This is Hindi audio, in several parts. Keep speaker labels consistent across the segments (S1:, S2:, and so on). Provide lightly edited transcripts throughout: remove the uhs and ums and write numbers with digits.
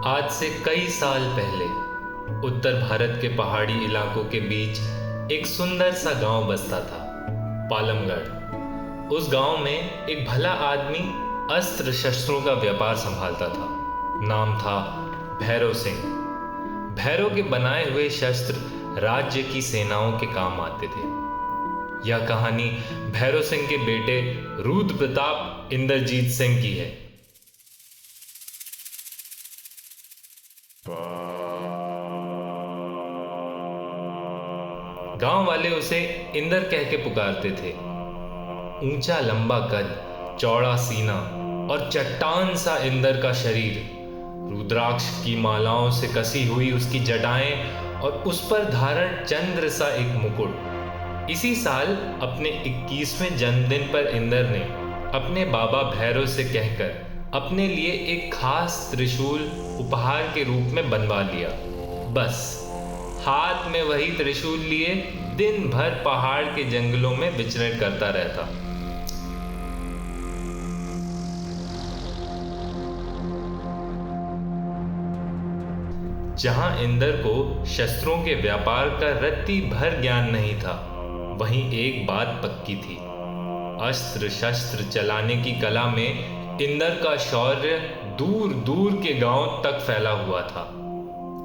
S1: आज से कई साल पहले उत्तर भारत के पहाड़ी इलाकों के बीच एक सुंदर सा गांव बसता था, पालमगढ़। उस गांव में एक भला आदमी अस्त्र शस्त्रों का व्यापार संभालता था। नाम था भैरव सिंह। भैरव के बनाए हुए शस्त्र राज्य की सेनाओं के काम आते थे। यह कहानी भैरव सिंह के बेटे रुद्र प्रताप इंद्रजीत सिंह की है। गांव वाले उसे इंद्र कह के पुकारते थे। ऊंचा लंबा कद, चौड़ा सीना और चट्टान सा इंद्र का शरीर, रुद्राक्ष की मालाओं से कसी हुई उसकी जटाएं और उस पर धारण चंद्र सा एक मुकुट। इसी साल अपने 21वें जन्मदिन पर इंद्र ने अपने बाबा भैरव से कहकर अपने लिए एक खास त्रिशूल उपहार के रूप में बनवा लिया। बस हाथ में वही त्रिशूल लिए दिन भर पहाड़ के जंगलों में विचरण करता रहता। जहां इंद्र को शस्त्रों के व्यापार का रत्ती भर ज्ञान नहीं था, वहीं एक बात पक्की थी। अस्त्र शस्त्र चलाने की कला में इंद्र का शौर्य दूर दूर के गांव तक फैला हुआ था।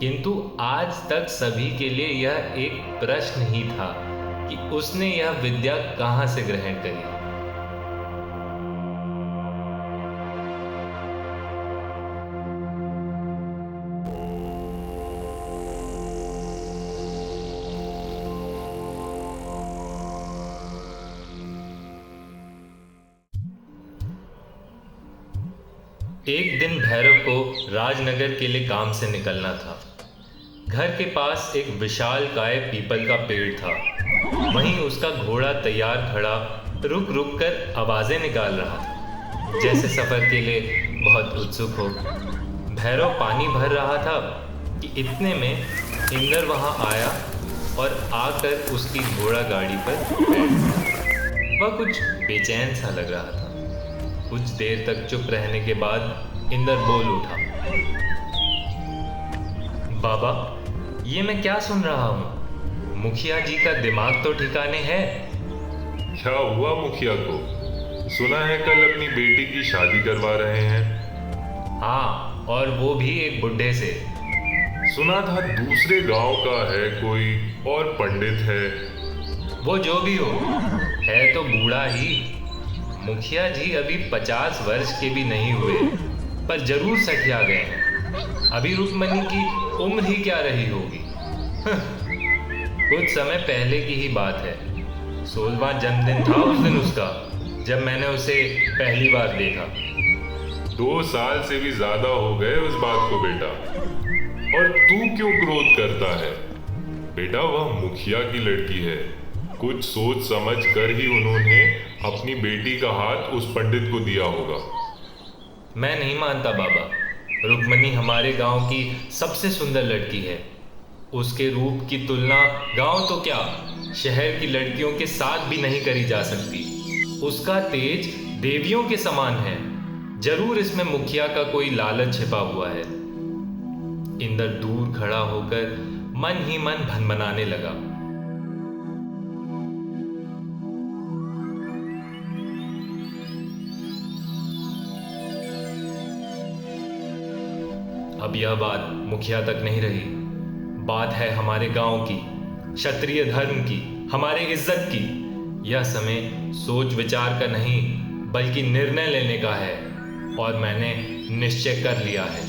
S1: किंतु आज तक सभी के लिए यह एक प्रश्न ही था कि उसने यह विद्या कहां से ग्रहण करी। एक दिन भैरव को राजनगर के लिए काम से निकलना था। घर के पास एक विशालकाय पीपल का पेड़ था। वहीं उसका घोड़ा तैयार खड़ा रुक रुक कर आवाजें निकाल रहा था, जैसे सफर के लिए बहुत उत्सुक हो। भैरव पानी भर रहा था कि इतने में इंद्र वहां आया और आकर उसकी घोड़ा गाड़ी पर बैठ गया। वह कुछ बेचैन सा लग रहा था। कुछ देर तक चुप रहने के बाद इंद्र बोल उठा, बाबा, ये मैं क्या सुन रहा हूँ? मुखिया जी का दिमाग तो ठिकाने है।
S2: क्या हुआ मुखिया को? सुना है कल अपनी बेटी की शादी करवा रहे हैं।
S1: हाँ, और वो भी एक बुढ़े से।
S2: सुना था दूसरे गांव का है कोई और पंडित है।
S1: वो जो भी हो, है तो बूढ़ा ही। मुखिया जी अभी 50 वर्ष के भी नहीं हुए, पर जरूर सठिया गए हैं। अभी रुक्मणी की उम्र ही क्या रही होगी। कुछ समय पहले की ही बात है। 16वां जन्मदिन था उस दिन उसका, जब मैंने उसे पहली बार देखा।
S2: 2 साल से भी ज्यादा हो गए उस बात को बेटा। और तू क्यों क्रोध करता है? बेटा, वह मुखिया की लड़की है। कुछ सोच समझ कर ही उन्होंने अपनी बेटी का हाथ उस पंडित को दिया होगा।
S1: मैं नहीं मानता बाबा। रुक्मणी हमारे गांव की सबसे सुंदर लड़की है। उसके रूप की तुलना गांव तो क्या, शहर की लड़कियों के साथ भी नहीं करी जा सकती। उसका तेज देवियों के समान है। जरूर इसमें मुखिया का कोई लालच छिपा हुआ है। इंद्र दूर खड़ा होकर मन ही मन भनभनाने लगा। अब यह बात मुखिया तक नहीं रही। बात है हमारे गांव की, क्षत्रिय धर्म की, हमारे इज्जत की। यह समय सोच विचार का नहीं, बल्कि निर्णय लेने का है, और मैंने निश्चय कर लिया है।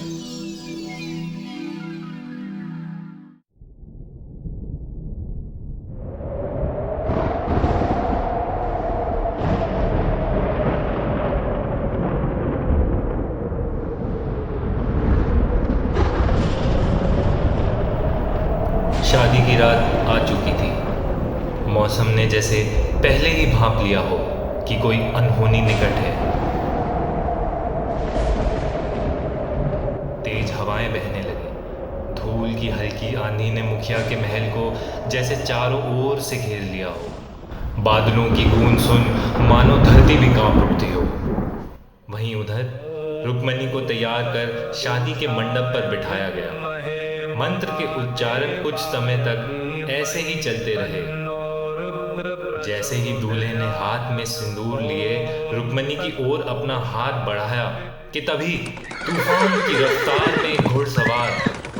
S1: शादी की रात आ चुकी थी। मौसम ने जैसे पहले ही भांप लिया हो कि कोई अनहोनी निकट है। तेज हवाएं बहने लगी। धूल की हल्की आंधी ने मुखिया के महल को जैसे चारों ओर से घेर लिया हो। बादलों की गूंज सुन मानो धरती भी कांप उठती हो। वहीं उधर रुक्मणी को तैयार कर शादी के मंडप पर बिठाया गया। मंत्र के उच्चारण कुछ समय तक ऐसे ही चलते रहे। जैसे ही दूल्हे ने हाथ में सिंदूर लिए रुक्मणी की ओर अपना हाथ बढ़ाया कि तभी तूफान की रफ्तार में घुड़सवार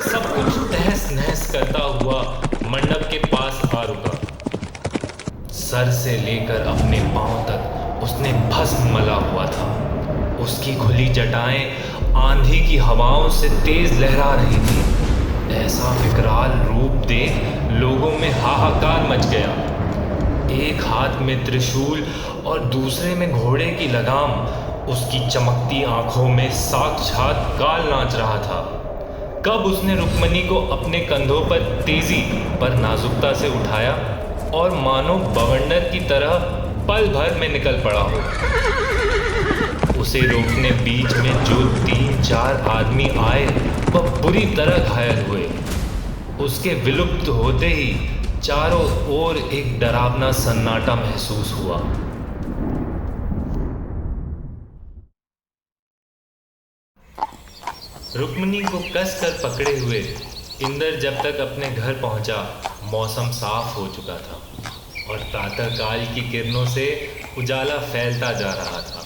S1: सब कुछ तहस नहस करता हुआ मंडप के पास आ रुका। सर से लेकर अपने पांव तक उसने भस्म मला हुआ था। उसकी खुली जटाएं आंधी की हवाओं से तेज लहरा रही थी। ऐसा विकराल रूप देख लोगों में हाहाकार मच गया। एक हाथ में त्रिशूल और दूसरे में घोड़े की लगाम, उसकी चमकती आंखों में साक्षात काल नाच रहा था। कब उसने रुक्मणी को अपने कंधों पर तेजी पर नाजुकता से उठाया और मानो बवंडर की तरह पल भर में निकल पड़ा हो। उसे रोकने बीच में जो 3-4 आदमी आए वह बुरी तरह घायल हुए। उसके विलुप्त होते ही चारों ओर एक डरावना सन्नाटा महसूस हुआ। रुक्मणी को कसकर पकड़े हुए इंद्र जब तक अपने घर पहुंचा मौसम साफ हो चुका था और प्रातःकाल की किरणों से उजाला फैलता जा रहा था।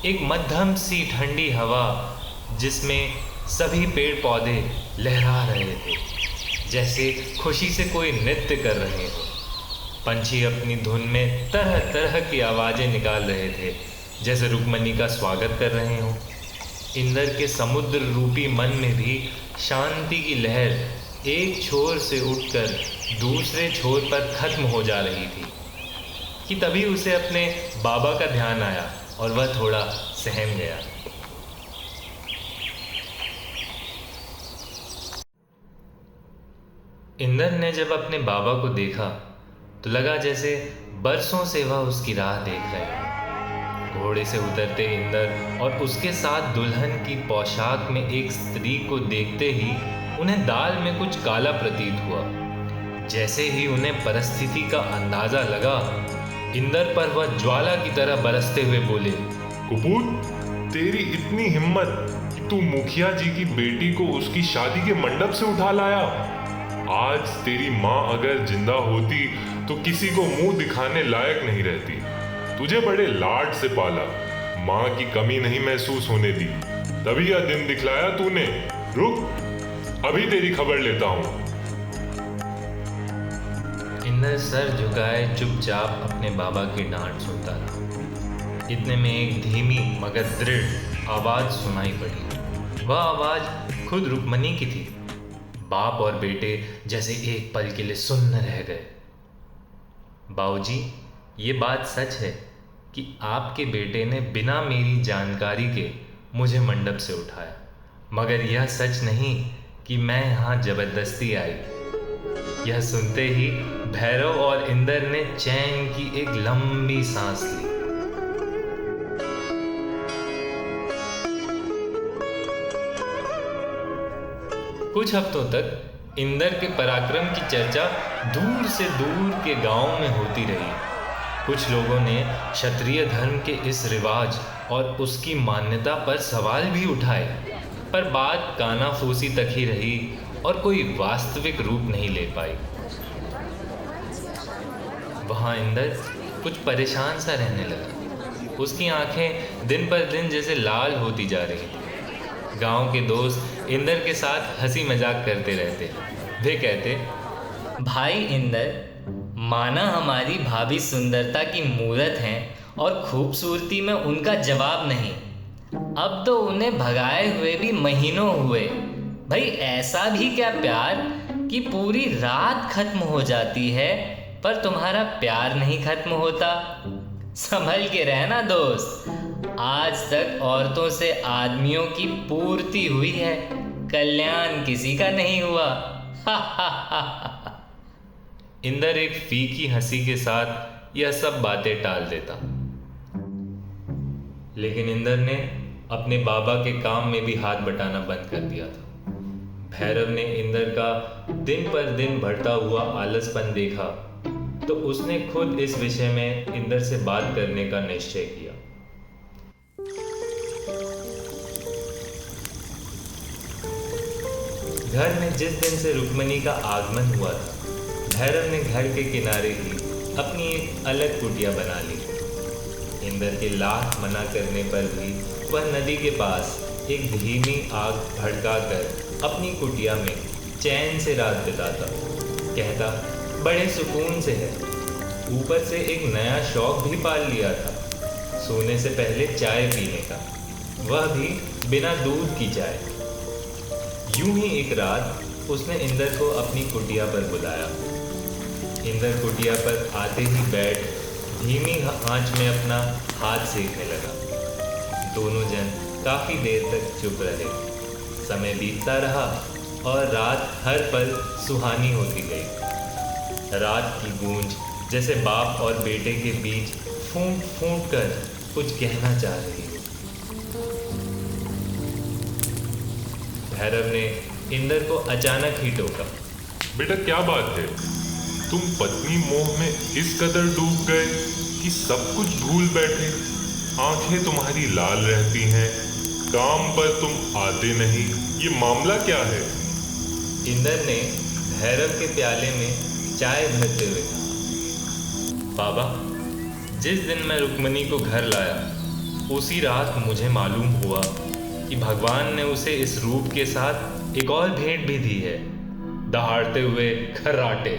S1: एक मध्यम सी ठंडी हवा जिसमें सभी पेड़ पौधे लहरा रहे थे, जैसे खुशी से कोई नृत्य कर रहे हो। पंछी अपनी धुन में तरह तरह की आवाजें निकाल रहे थे, जैसे रुक्मणी का स्वागत कर रहे हों। इंद्र के समुद्र रूपी मन में भी शांति की लहर एक छोर से उठकर दूसरे छोर पर खत्म हो जा रही थी कि तभी उसे अपने बाबा का ध्यान आया और वह थोड़ा सहम गया। इंद्र ने जब अपने बाबा को देखा तो लगा जैसे बरसों से वह उसकी राह देख रहे हैं। घोड़े से उतरते इंद्र और उसके साथ दुल्हन की पोशाक में एक स्त्री को देखते ही उन्हें दाल में कुछ काला प्रतीत हुआ। जैसे ही उन्हें परिस्थिति का अंदाजा लगा, इंद्र पर वह ज्वाला की तरह बरसते हुए बोले,
S2: कुपूत, तेरी इतनी हिम्मत कि तू मुखिया जी की बेटी को उसकी शादी के मंडप से उठा लाया। आज तेरी माँ अगर जिंदा होती तो किसी को मुंह दिखाने लायक नहीं रहती। तुझे बड़े लाड से पाला, माँ की कमी नहीं महसूस होने दी, तभी यह दिन दिखलाया तूने। रुक, अभी तेरी खबर लेता हूँ।
S1: इंद्र सर झुकाए चुपचाप अपने बाबा की डांट सुनता रहा। इतने में एक धीमी मगर दृढ़ आवाज सुनाई पड़ी। वह आवाज खुद रुक्मणी की थी। बाप और बेटे जैसे एक पल के लिए सुन्न रह गए। बाबूजी, ये बात सच है कि आपके बेटे ने बिना मेरी जानकारी के मुझे मंडप से उठाया, मगर यह सच नहीं कि मैं यहाँ जबरदस्ती आई। यह सुनते ही भैरव और इंद्र ने चैन की एक लंबी सांस ली। कुछ हफ्तों तक इंद्र के पराक्रम की चर्चा दूर से दूर के गांव में होती रही। कुछ लोगों ने क्षत्रिय धर्म के इस रिवाज और उसकी मान्यता पर सवाल भी उठाए, पर बात कानाफूसी तक ही रही और कोई वास्तविक रूप नहीं ले पाई। वहां इंद्र कुछ परेशान सा रहने लगा। उसकी आंखें दिन पर दिन जैसे लाल होती जा रही थी। गांव के दोस्त इंद्र के साथ हंसी मजाक करते रहते। वे कहते,
S3: भाई इंद्र, माना हमारी भाभी सुंदरता की मूरत हैं और खूबसूरती में उनका जवाब नहीं। अब तो उन्हें भगाए हुए भी महीनों हुए। भाई ऐसा भी क्या प्यार कि पूरी रात खत्म हो जाती है पर तुम्हारा प्यार नहीं खत्म होता। संभल के रहना दोस्त। आज तक औरतों से आदमियों की पूर्ति हुई है, कल्याण किसी का नहीं हुआ।
S1: इंद्र एक फीकी हंसी के साथ यह सब बातें टाल देता, लेकिन इंद्र ने अपने बाबा के काम में भी हाथ बटाना बंद कर दिया था। भैरव ने इंद्र का दिन पर दिन बढ़ता हुआ आलसपन देखा तो उसने खुद इस विषय में इंद्र से बात करने का निश्चय किया। घर में जिस दिन से रुक्मिणी का आगमन हुआ था, भैरव ने घर के किनारे ही अपनी एक अलग कुटिया बना ली। इंद्र के लाख मना करने पर भी वह नदी के पास एक धीमी आग भड़काकर अपनी कुटिया में चैन से रात बिताता। कहता बड़े सुकून से है। ऊपर से एक नया शौक भी पाल लिया था, सोने से पहले चाय पीने का, वह भी बिना दूध की चाय। यूं ही एक रात उसने इंद्र को अपनी कुटिया पर बुलाया। इंद्र कुटिया पर आते ही बैठ धीमी आंच में अपना हाथ सेकने लगा। दोनों जन काफी देर तक चुप रहे। समय बीतता रहा और रात हर पल सुहानी होती गई। रात की गूंज जैसे बाप और बेटे के बीच फूंक फूंक कर कुछ कहना चाह रही हो। भैरव ने इंद्र को अचानक ही टोका।
S2: बेटा क्या बात है, तुम पत्नी मोह में इस कदर डूब गए कि सब कुछ भूल बैठे। आंखें तुम्हारी लाल रहती हैं, काम पर तुम आते नहीं, ये मामला क्या है?
S1: इंद्र ने भैरव के प्याले में चाय भरते हुए कहा, बाबा, जिस दिन मैं रुक्मिणी को घर लाया उसी रात मुझे मालूम हुआ कि भगवान ने उसे इस रूप के साथ एक और भेंट भी दी है, दहाड़ते हुए खर्राटे।